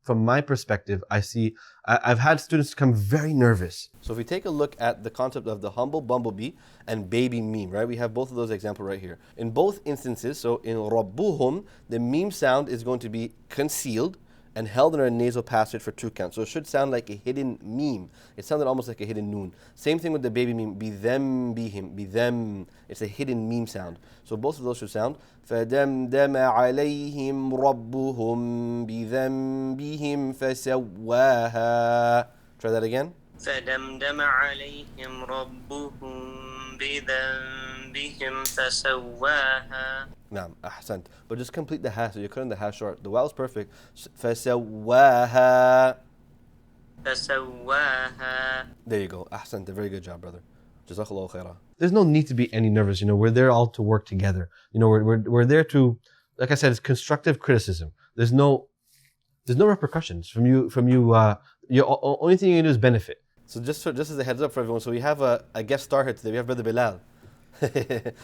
from my perspective, I've had students become very nervous. So if we take a look at the concept of the humble bumblebee and baby meme, right? We have both of those examples right here. In both instances, so in Rabbuhum, the meme sound is going to be concealed and held in a nasal passage for 2 counts. So it should sound like a hidden meme. It sounded almost like a hidden noon. Same thing with the baby meme, be them, be him, be them. It's a hidden meme sound. So both of those should sound فَدَمْدَمَ عَلَيْهِمْ رَبُّهُمْ بِذَنْبِهِمْ فَسَوَّاهَا. Try that again. فدمدم عليهم ربهم بذنبهم فسواها. نعم أحسنت. But just complete the ha, so you're cutting the ha short. The wow is perfect. فسواها. فسواها. There you go. أحسنت. Very good job, brother. Jazakallahu khairah. There's no need to be any nervous. We're there all to work together. We're there to, like I said, it's constructive criticism. There's no repercussions from you. Your only thing you can do is benefit. So just as a heads up for everyone, so we have a guest star here today. We have Brother Bilal.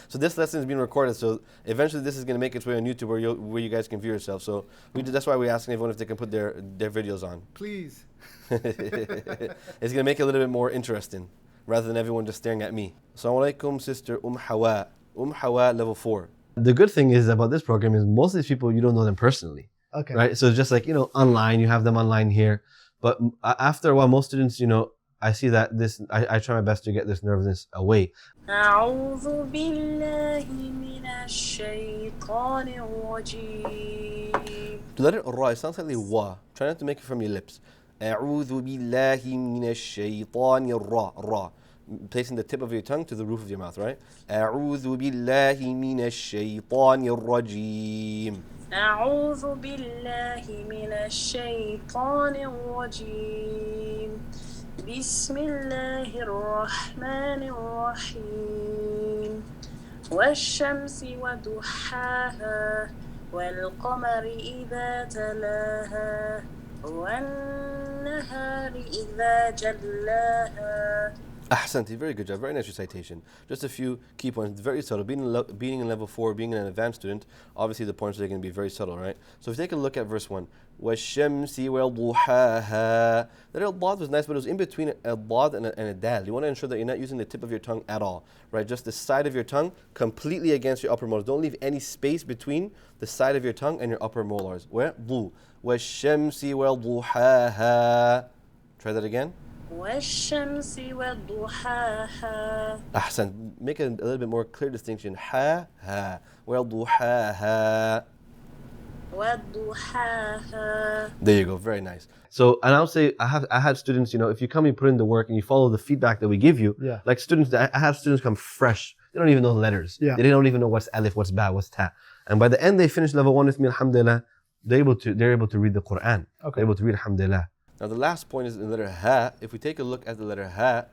So this lesson is being recorded. So eventually this is going to make its way on YouTube where you guys can view yourself. So that's why we're asking everyone if they can put their videos on. Please. It's going to make it a little bit more interesting rather than everyone just staring at me. Assalamu alaikum, Sister Hawa. Hawa, level 4. The good thing is about this program is most of these people, you don't know them personally. Okay. Right? So it's just like, online, you have them online here. But after a while, most students, I see that I try my best to get this nervousness away. أعوذ بالله من الشيطان الرجيم. To let it ra, it sounds like wa. Try not to make it from your lips. أعوذ بالله من الشيطان ra. Placing the tip of your tongue to the roof of your mouth, right? أعوذ بالله من الشيطان الرجيم. أعوذ بالله من الشيطان الرجيم. بسم الله الرحمن الرحيم. والشمس وضحاها والقمر إذا تلاها والنهار إذا جلاها. Ahsanti, very good job, very nice recitation. Just a few key points, very subtle. Being in level 4, being an advanced student, obviously the points are going to be very subtle, right? So if you take a look at verse 1, وَالشَّمْسِ وَالضُّحَاهَا. That al-dad was nice, but it was in between a dad and a dal. You want to ensure that you're not using the tip of your tongue at all, right? Just the side of your tongue completely against your upper molars. Don't leave any space between the side of your tongue and your upper molars. Where? وَالشَّمْسِ وَالضُّحَاهَا. Try that again. والشمس وضحاها. Ahsan. Make a little bit more clear distinction. Ha. وضحاها. وضحاها. There you go. Very nice. So, and I'll say, I had students, if you come and put in the work and you follow the feedback that we give you, like students, I have students come fresh. They don't even know the letters. Yeah. They don't even know what's alif, what's ba, what's ta. And by the end, they finish level 1 with me, alhamdulillah. They're able to read the Quran. Okay. They're able to read, alhamdulillah. Now the last point is the letter ha. If we take a look at the letter ha,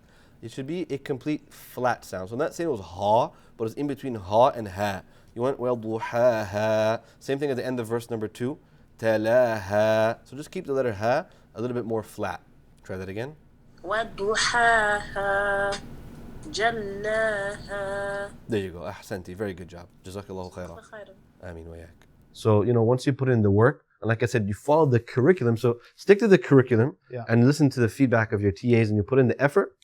it should be a complete flat sound. So I'm not saying it was ha, but it's in between ha and ha. You want وَالضُّحَاهَا. Same thing at the end of verse number 2. تَلَاهَا. So just keep the letter ha a little bit more flat. Try that again. وضحاها جلاها. There you go. Ahsanti. Very good job. Jazakallahu khairah. خيرا. Ameen wa yak. So, once you put in the work, and like I said, you follow the curriculum. So stick to the curriculum and listen to the feedback of your TAs, and you put in the effort,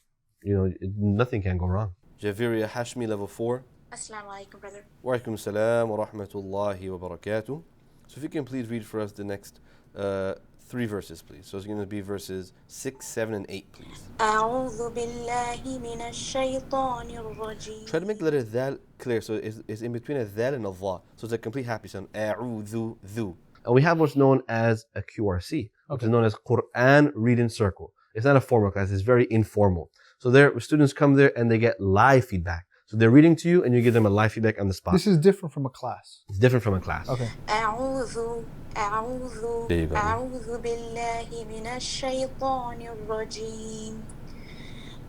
nothing can go wrong. Javiria Hashmi, level 4. Assalamu alaikum, brother. Wa alaikum salam wa rahmatullahi wa barakatuh. So if you can please read for us the next 3 verses, please. So it's going to be verses 6, 7, and 8, please. أعوذ بالله من الشيطان الرجيم. Try to make the letter dhal clear. So it's in between a dhal and a dha. So it's a complete happy sound. A'udhu dhu. And we have what's known as a QRC, which is known as Quran Reading Circle. It's not a formal class, it's very informal. So students come there and they get live feedback. So they're reading to you and you give them a live feedback on the spot. This is different from a class. It's different from a class. Okay. أعوذ There you go. أعوذ بالله من الشيطان الرجيم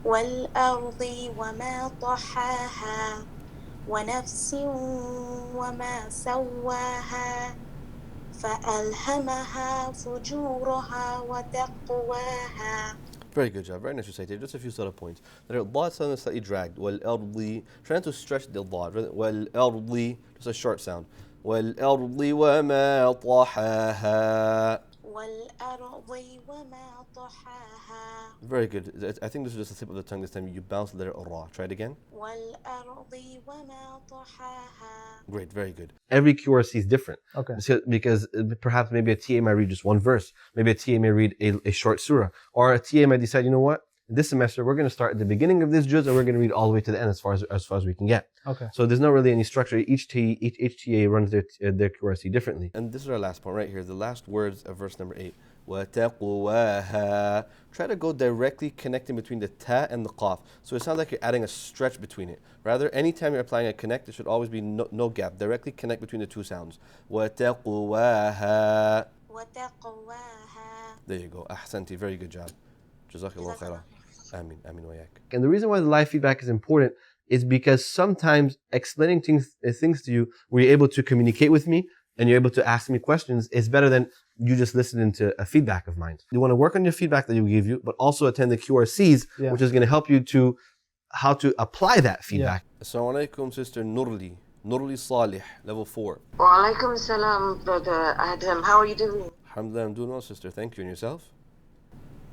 والأرض وما طحاها ونفس وما سواها فألهمها فجورها وتقواها. Very good job. Very nice recitation. Just a few subtle points. The dad sound slightly dragged. وَالْأَرْضِ. Trying to stretch the dad. وَالْأَرْضِ. Just a short sound. وَالْأَرْضِ وَمَا طَحَاهَا. والأرض وما طحاها Very good. I think this is just a slip of the tongue this time. You bounce the letter ra. Try it again. والأرض وما طحاها. Great, very good. Every QRC is different. Okay. Because perhaps maybe a TA might read just one verse. Maybe a TA may read a short surah. Or a TA might decide, you know what? This semester, we're going to start at the beginning of this juz and we're going to read all the way to the end as far as we can get. Okay. So there's not really any structure. Each TA runs their QRC differently. And this is our last point right here. The last words of verse number 8. وَتَقْوَاهَا. Try to go directly connecting between the ta and the qaf. So it sounds like you're adding a stretch between it. Rather, anytime you're applying a connect, there should always be no gap. Directly connect between the two sounds. وَتَقْوَاهَا. وتقواها. There you go. Ahsanti. Very good job. Jazakallah khairah. Amin. Amin wa yak. And the reason why the live feedback is important is because sometimes explaining things to you where you're able to communicate with me and you're able to ask me questions is better than you just listening to a feedback of mine. You want to work on your feedback that you give you, but also attend the QRCs, which is going to help you to how to apply that feedback. Assalamu alaikum, Sister Nurli. Nurli Salih, level 4. Wa alaikum salam, Brother Adam. How are you doing? Alhamdulillah, I'm doing well, sister. Thank you. And yourself?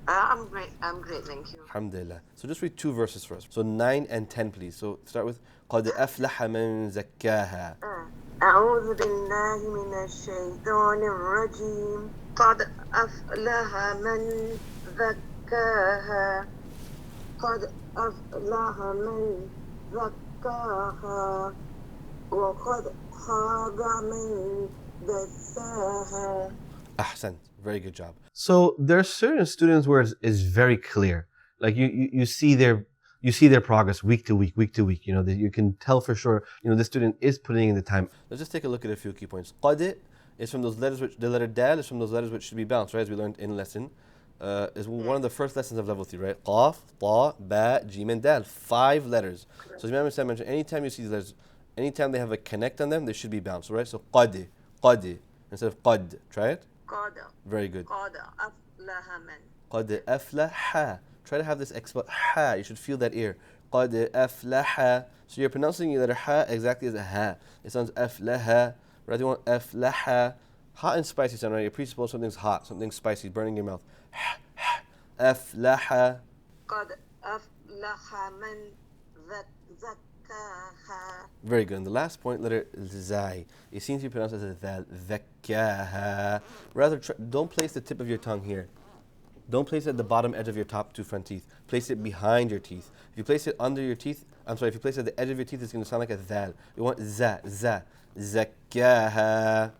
I'm great, thank you. Alhamdulillah. So just read 2 verses for us. So 9 and 10, please. So start with قَدْ أَفْلَحَ مَنْ زَكَّاهَا. أعوذ بالله من الشيطان الرجيم. قد أفلح من زكاها. قد أفلح من زكاها. وقد خاب من دساها. Ahsan. Very good job. So there are certain students where it's very clear. Like you see their progress week to week. You know, you can tell for sure, you know, the student is putting in the time. Let's just take a look at a few key points. Qad is from those letters which, the letter dal is from those letters which should be bounced, right? As we learned in lesson. Is one of the first lessons of level 3, right? Qaf, ta, ba, jim, and dal. 5 letters. So as Imam Islam mentioned, anytime you see these letters, anytime they have a connect on them, they should be bounced, right? So qad instead of qad. Try it. قد Very good. قد أفلح من. قد أفلح. Try to have this ha. You should feel that ear. قد أفلح. So you're pronouncing the letter ha exactly as a ha. It sounds أفلح. Rather you want أفلح. Hot and spicy sound, right? You presuppose something's hot, something's spicy, burning your mouth. أفلح. قد أفلح من زكاها. Very good. And the last point, letter zai. It seems to be pronounced as a thal. ذكاها. Rather, don't place the tip of your tongue here. Don't place it at the bottom edge of your top 2 front teeth. Place it behind your teeth. If you place it under your teeth, if you place it at the edge of your teeth, it's going to sound like a thal. You want za. Zakkaha.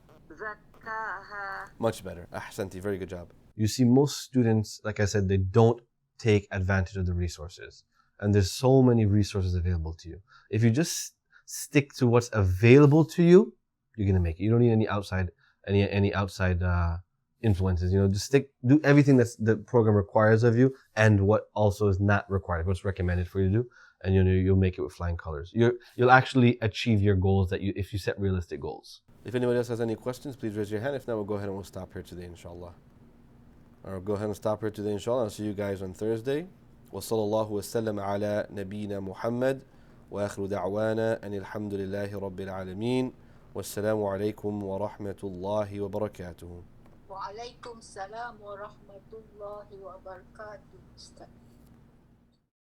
Much better. Ahsanti. Very good job. You see, most students, like I said, they don't take advantage of the resources. And there's so many resources available to you. If you just stick to what's available to you, you're going to make it. You don't need any outside influences. You know, just do everything that the program requires of you and what also is not required, what's recommended for you to do, and you'll make it with flying colors. You'll actually achieve your goals if you set realistic goals. If anybody else has any questions, please raise your hand. If not, we'll go ahead and we'll stop here today, inshallah. Or go ahead and stop here today, inshallah. I'll see you guys on Thursday. وصلى الله وسلم على نبينا محمد وآخر دعوانا أن الحمد لله رب العالمين والسلام عليكم ورحمة الله وبركاته. وعليكم السلام ورحمة الله وبركاته.